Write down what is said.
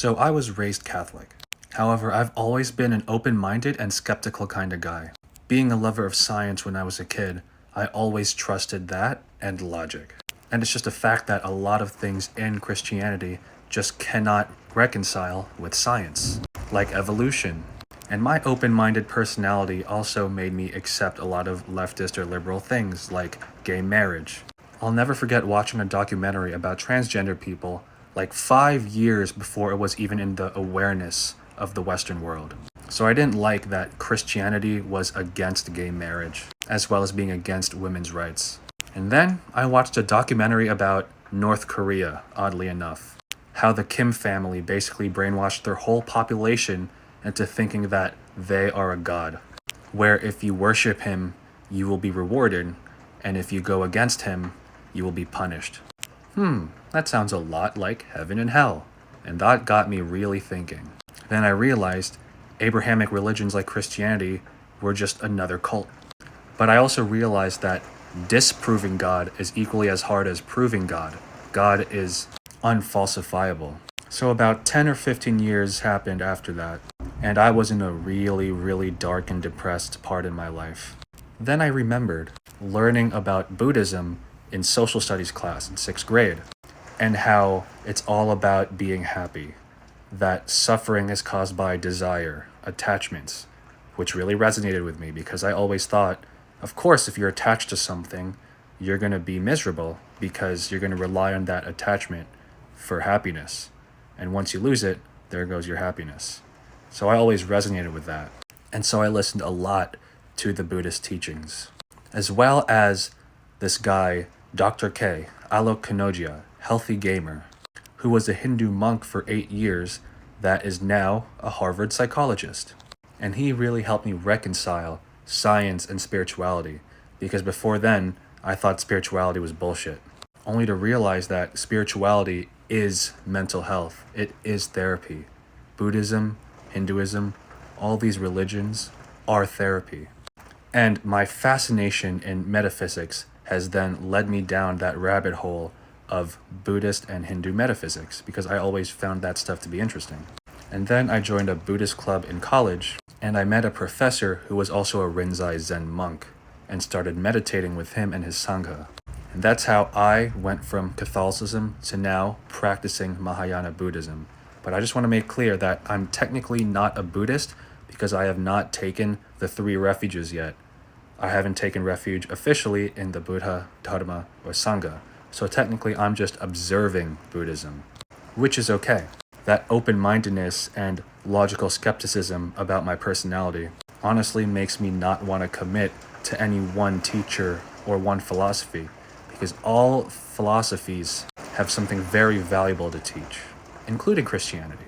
So I was raised Catholic. However, I've always been an open-minded and skeptical kind of guy. Being a lover of science when I was a kid, I always trusted that and logic. And it's just a fact that a lot of things in Christianity just cannot reconcile with science, like evolution. And my open-minded personality also made me accept a lot of leftist or liberal things, like gay marriage. I'll never forget watching a documentary about transgender people like 5 years before it was even in the awareness of the Western world. So I didn't like that Christianity was against gay marriage, as well as being against women's rights. And then I watched a documentary about North Korea, oddly enough. How the Kim family basically brainwashed their whole population into thinking that they are a god, where if you worship him, you will be rewarded, and if you go against him, you will be punished. That sounds a lot like heaven and hell, and that got me really thinking. Then I realized Abrahamic religions like Christianity were just another cult. But I also realized that disproving God is equally as hard as proving God. God is unfalsifiable. So about 10 or 15 years happened after that, and I was in a really dark and depressed part in my life. Then I remembered learning about Buddhism in social studies class in 6th grade, and how it's all about being happy, that suffering is caused by desire, attachments, which really resonated with me because I always thought, of course, if you're attached to something, you're going to be miserable because you're going to rely on that attachment for happiness. And once you lose it, there goes your happiness. So I always resonated with that. And so I listened a lot to the Buddhist teachings, as well as this guy, Dr. K, Alok Kanodia, healthy gamer, who was a Hindu monk for 8 years that is now a Harvard psychologist. And he really helped me reconcile science and spirituality, because before then, I thought spirituality was bullshit. Only to realize that spirituality is mental health. It is therapy. Buddhism, Hinduism, all these religions are therapy. And my fascination in metaphysics has then led me down that rabbit hole of Buddhist and Hindu metaphysics, because I always found that stuff to be interesting. And then I joined a Buddhist club in college, and I met a professor who was also a Rinzai Zen monk, and started meditating with him and his Sangha. And that's how I went from Catholicism to now practicing Mahayana Buddhism. But I just want to make clear that I'm technically not a Buddhist because I have not taken the 3 refuges yet. I haven't taken refuge officially in the Buddha, Dharma, or Sangha. So technically I'm just observing Buddhism, which is okay. That open-mindedness and logical skepticism about my personality honestly makes me not want to commit to any one teacher or one philosophy, because all philosophies have something very valuable to teach, including Christianity.